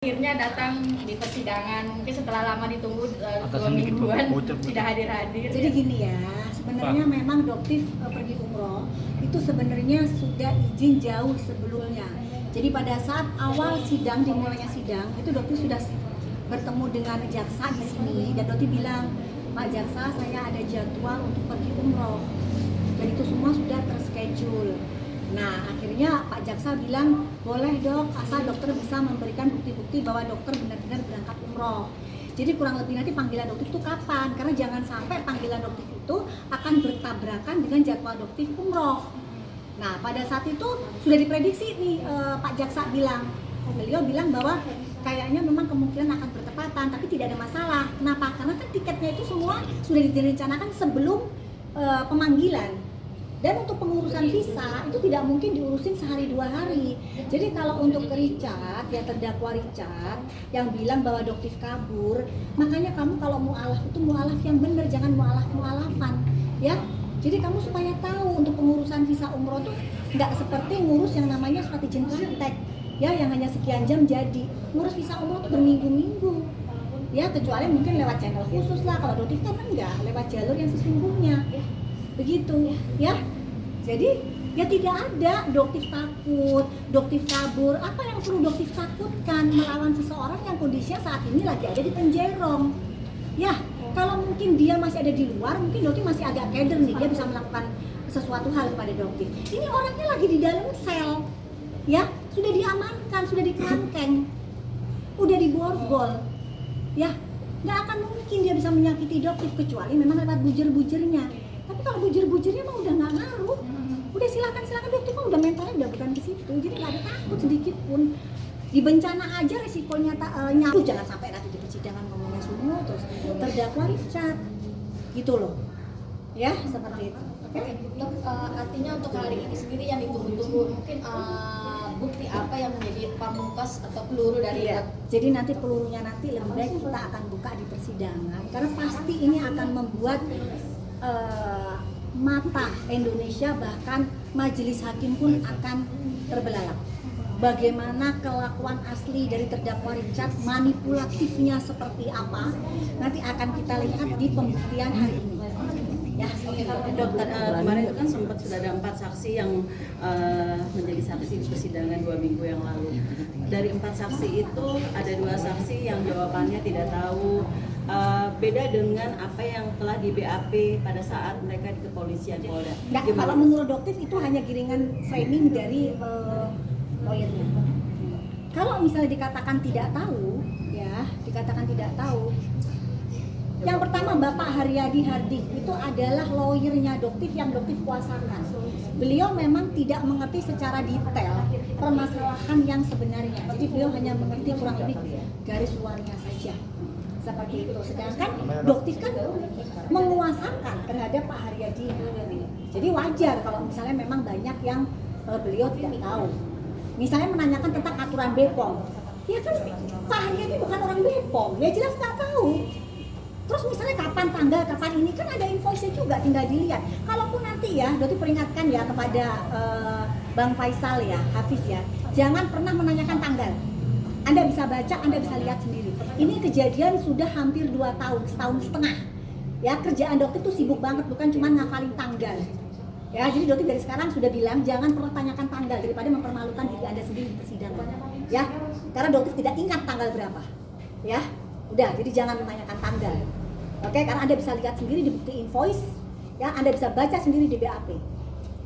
Akhirnya datang di persidangan, mungkin setelah lama ditunggu 2 mingguan tidak hadir-hadir. Jadi gini ya, sebenarnya memang Doktif pergi umroh itu sebenarnya sudah izin jauh sebelumnya. Jadi pada saat awal sidang, dimulainya sidang, itu Doktif sudah bertemu dengan jaksa di sini dan Doktif bilang, Pak Jaksa, saya ada jadwal untuk pergi umroh dan itu semua sudah terschedule. Nah akhirnya Pak Jaksa bilang, boleh dok, asal dokter bisa memberikan bukti-bukti bahwa dokter benar-benar berangkat umroh. Jadi kurang lebih nanti panggilan Doktif itu kapan? Karena jangan sampai panggilan Doktif itu akan bertabrakan dengan jadwal Doktif umroh. Nah pada saat itu sudah diprediksi nih Pak Jaksa bilang, beliau bilang bahwa kayaknya memang kemungkinan akan bertepatan, tapi tidak ada masalah. Kenapa? Karena kan tiketnya itu semua sudah direncanakan sebelum pemanggilan. Dan untuk pengurusan visa itu tidak mungkin diurusin sehari 2 hari. Jadi kalau untuk Richard, ya terdakwa Richard yang bilang bahwa Doktif kabur, makanya kamu kalau mualaf itu mualaf yang benar, jangan mualaf-mualafan, ya. Jadi kamu supaya tahu untuk pengurusan visa umroh tuh nggak seperti ngurus yang namanya surat izin praktek, ya yang hanya sekian jam jadi. Ngurus visa umroh tuh berminggu-minggu, ya kecuali mungkin lewat channel khusus lah. Kalau Doktif kan enggak, lewat jalur yang sesungguhnya. Begitu ya, jadi ya tidak ada Doktif takut, Doktif kabur. Apa yang perlu Doktif takutkan melawan seseorang yang kondisinya saat ini lagi ada di penjerong? Ya, kalau mungkin dia masih ada di luar, mungkin Doktif masih agak keder nih, dia bisa melakukan sesuatu hal kepada Doktif. Ini orangnya lagi di dalam sel, ya sudah diamankan, sudah dikerangkeng, udah diborgol, ya nggak akan mungkin dia bisa menyakiti Doktif kecuali memang lewat bujer-bujernya. Tapi kalau bujur-bujurnya mah udah nggak ngaruh, udah silakan Doktif mah udah mentalnya udah bukan ke situ, jadi nggak ada takut sedikit pun. Di bencana aja resikonya nyatu, jangan sampai nanti di persidangan ngomongnya semua terus terdakwa Richard, gitu loh, ya seperti itu. Oke, Dok, artinya untuk hari ini sendiri yang ditunggu-tunggu mungkin bukti apa yang menjadi pamungkas atau peluru dari Jadi nanti pelurunya nanti lebih baik kita akan buka di persidangan karena pasti ini akan membuat mata Indonesia bahkan majelis hakim pun akan terbelalak. Bagaimana kelakuan asli dari terdakwa Richard, manipulatifnya seperti apa, nanti akan kita lihat di pembuktian hari ini. Ya, Dokter, kemarin itu kan sempat sudah ada 4 saksi yang menjadi saksi di persidangan 2 minggu yang lalu. Dari 4 saksi itu ada 2 saksi yang jawabannya tidak tahu. Beda dengan apa yang telah di BAP pada saat mereka di kepolisian Polda. Nggak, kalau menurut Doktif itu hanya giringan framing dari lawyernya. Kalau misalnya dikatakan tidak tahu, ya dikatakan tidak tahu. Yang pertama Bapak Haryadi Hardik itu adalah lawyernya Doktif yang Doktif kuasakan. Beliau memang tidak mengerti secara detail permasalahan yang sebenarnya. Jadi beliau hanya mengerti kurang lebih garis luarnya saja. Seperti itu. Sedangkan Doktif kan menguasakan terhadap Pak Haryadi. Jadi wajar kalau misalnya memang banyak yang beliau tidak tahu. Misalnya menanyakan tentang aturan BPOM. Ya kan Pak Haryadi bukan orang BPOM, ya jelas nggak tahu. Terus misalnya kapan tanggal, kapan ini kan ada invoice-nya juga, tinggal dilihat. Kalaupun nanti ya, Doktif peringatkan ya kepada Bang Faisal ya, Hafiz ya, jangan pernah menanyakan tanggal. Anda bisa baca, Anda bisa lihat sendiri. Ini kejadian sudah hampir 2 tahun, setahun setengah. Ya, kerjaan Doktif tuh sibuk banget, bukan cuma ngafalin tanggal. Ya, jadi Doktif dari sekarang sudah bilang jangan pernah tanyakan tanggal daripada mempermalukan diri Anda sendiri di persidangan. Ya, karena Doktif tidak ingat tanggal berapa. Ya, udah, jadi jangan menanyakan tanggal. Oke, karena Anda bisa lihat sendiri di bukti invoice. Ya, Anda bisa baca sendiri di BAP.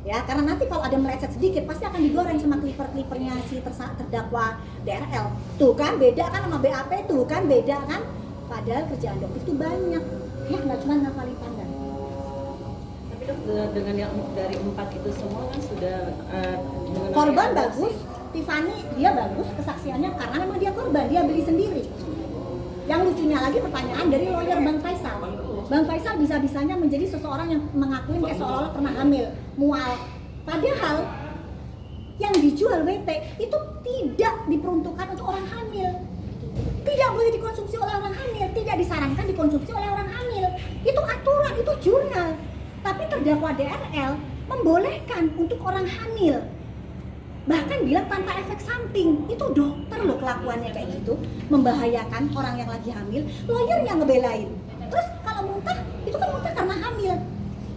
Ya, karena nanti kalau ada meleset sedikit pasti akan digoreng sama kliper-klipernya si terdakwa DRL. Tuh kan beda kan sama BAP, tuh kan beda kan. Padahal kerjaan Doktif itu banyak. Ya, nggak cuma ngafalin tanggal. Tapi Dok, dengan yang dari 4 itu semua kan sudah korban bagus, Tiffany dia bagus kesaksiannya karena memang dia korban, dia beli sendiri. Yang lucunya lagi pertanyaan dari lawyer Bang Faisal. Bang Faisal bisa-bisanya menjadi seseorang yang mengakuin kayak seolah-olah pernah hamil, mual. Padahal yang dijual WT itu tidak diperuntukkan untuk orang hamil. Tidak boleh dikonsumsi oleh orang hamil, tidak disarankan dikonsumsi oleh orang hamil. Itu aturan, itu jurnal. Tapi terdakwa DRL membolehkan untuk orang hamil. bahkan bilang tanpa efek samping. Itu dokter loh kelakuannya kayak gitu, membahayakan orang yang lagi hamil. Lawyer yang ngebelain. Terus kalau muntah, itu kan muntah karena hamil.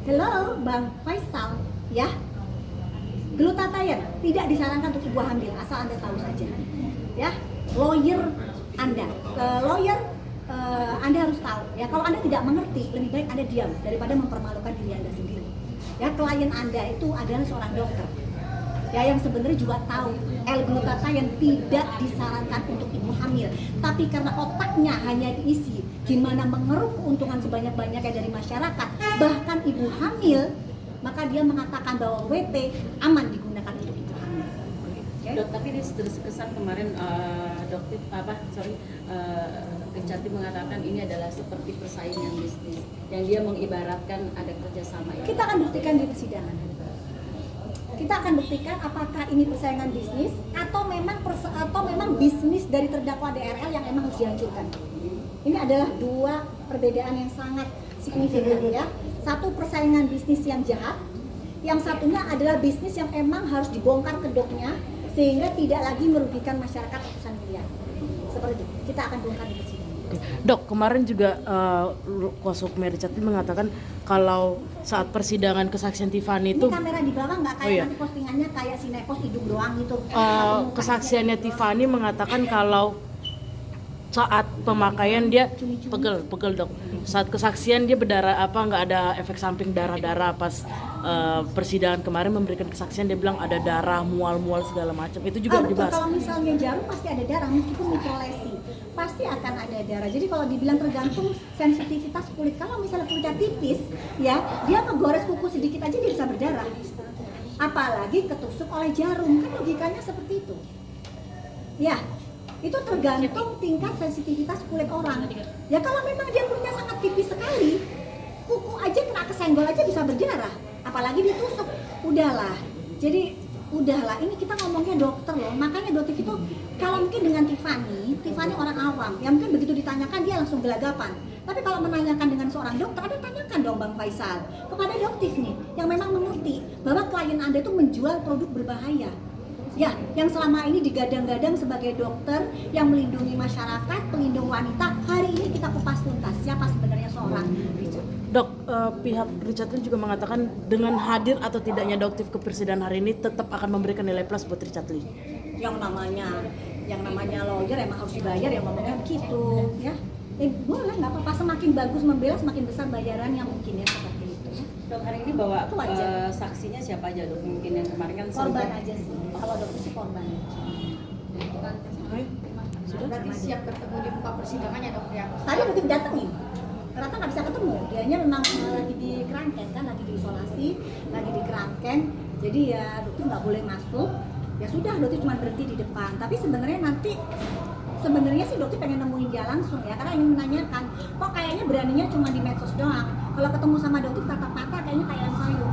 Hello Bang Faisal, ya, glutathione tidak disarankan untuk ibu hamil, asal Anda tahu saja, ya. Lawyer Anda, Anda harus tahu, ya. Kalau Anda tidak mengerti, lebih baik Anda diam daripada mempermalukan diri Anda sendiri. Ya, klien Anda itu adalah seorang dokter, ya, yang sebenarnya juga tahu L-glutathione tidak disarankan untuk ibu hamil, tapi karena otaknya hanya diisi gimana mengeruk keuntungan sebanyak-banyaknya dari masyarakat, bahkan ibu hamil, maka dia mengatakan bahwa WT aman digunakan untuk ibu hamil. Okay? Dok, tapi ini terkesan kemarin Kejati mengatakan ini adalah seperti persaingan bisnis yang dia mengibaratkan ada kerjasama. Kita akan buktikan di persidangan. Kita akan buktikan apakah ini persaingan bisnis atau memang bisnis dari terdakwa DRL yang emang harus dihancurkan. Ini adalah dua perbedaan yang sangat signifikan, ya. Satu persaingan bisnis yang jahat, yang satunya adalah bisnis yang emang harus dibongkar kedoknya sehingga tidak lagi merugikan masyarakat ratusan miliar. Seperti itu. Kita akan bongkar di persidangan. Dok, kemarin juga kuasa hukum Richard mengatakan kalau saat persidangan kesaksian Tiffany itu ini kamera di bawah nggak kayak nanti postingannya kayak Sinepos hidung doang gitu. kesaksiannya Tiffany mengatakan kalau saat pemakaian dia pegel dok. Saat kesaksian dia berdarah nggak ada efek samping darah pas persidangan kemarin memberikan kesaksian dia bilang ada darah mual segala macam. Itu juga dibahas. Kalau misalnya jarum pasti ada darah meskipun mikrolesi pasti akan ada darah. Jadi kalau dibilang tergantung sensitivitas kulit. Kalau misalnya kulitnya tipis, ya dia ngegores kuku sedikit aja dia bisa berdarah. Apalagi ketusuk oleh jarum, kan logikanya seperti itu. Ya. Itu tergantung tingkat sensitivitas kulit orang. Ya kalau memang dia kulitnya sangat tipis sekali, kuku aja kena kesenggol aja bisa berdarah, apalagi ditusuk. Udahlah. Jadi udahlah, ini kita ngomongnya dokter loh. Makanya dokter itu kalau mungkin dengan Tiffany orang awam, yang mungkin begitu ditanyakan dia langsung gelagapan. Tapi kalau menanyakan dengan seorang dokter, Anda tanyakan dong Bang Faisal kepada dokter nih yang memang mengerti bahwa klien Anda itu menjual produk berbahaya. Ya, yang selama ini digadang-gadang sebagai dokter yang melindungi masyarakat, pelindung wanita, hari ini kita kupas tuntas siapa sebenarnya seorang Richard. Dok, pihak Richard juga mengatakan dengan hadir atau tidaknya dokter ke persidangan hari ini tetap akan memberikan nilai plus buat Richard Lee. Yang namanya lawyer emang harus dibayar, ya ngomongnya begitu, ya. Boleh, nggak apa-apa, semakin bagus membela semakin besar bayarannya mungkin ya seperti itu. Dok, hari ini bawa saksinya siapa aja dok? Mungkin yang kemarin kan korban aja sih. Kalau dokter sih korban. Sudah berarti siap ketemu di muka persidangan ya dok ya? Tadi dokter datengin, ternyata nggak bisa ketemu. Dianya memang lagi di kerangkeng kan, lagi diisolasi, lagi di kerangkeng. Jadi ya dokter nggak boleh masuk. Ya sudah, dokter cuma berhenti di depan. Tapi sebenarnya sih dokter pengen nemuin dia langsung ya, karena ingin menanyakan, kok kayaknya beraninya cuma di medsos doang. Kalau ketemu sama dokter tatap mata kayaknya kayak sayur.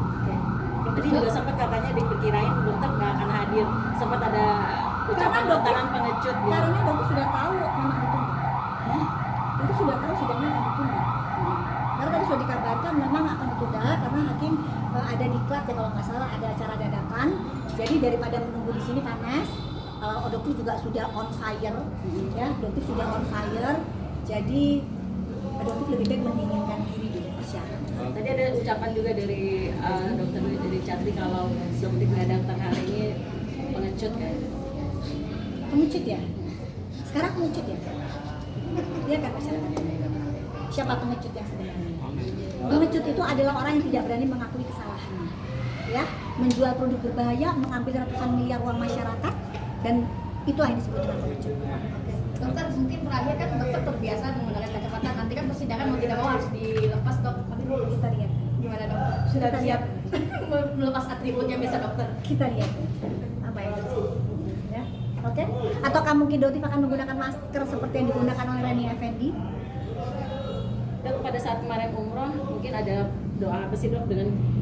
Jadi juga sempat katanya dikirain dokter nggak akan hadir, sempat ada ucapan dokteran pengecut gitu. Karena dokter sudah tahu memang ditunda. Dokter sudah tahu sidangnya akan ditunda. Karena tadi sudah dikabarkan memang akan ditunda karena hakim ada diklat ya kalau nggak salah, ada acara dadakan. Jadi daripada menunggu di sini panas, dokter juga sudah on fire, ya dokter sudah on fire. Jadi dokter lebih baik mendinginkan diri dulu persiapan. Tadi ada ucapan juga dari dokter Richard Lee kalau dokter nggak datang hari ini pengecut kan? Pengecut ya? Sekarang pengecut ya? Dia kan masyarakat. Siapa pengecut yang sebenarnya? Pengecut itu adalah orang yang tidak berani mengakui kesalahannya, ya, menjual produk berbahaya, mengambil ratusan miliar uang masyarakat, dan itulah yang disebut dengan pengecut. Dokter, mungkin terakhir kan dokter terbiasa menggunakan kacamata, nanti kan persidangan mau tidak mau harus dilepas dok. Kita lihat Gimana dok? Sudah siap melepas atributnya biasa dokter? kita lihat apa yang terjadi, ya. Oke? Ataukah mungkin Dotif akan menggunakan masker seperti yang digunakan oleh Reni Effendi? Dok, pada saat kemarin umroh mungkin ada doa apa sih dok dengan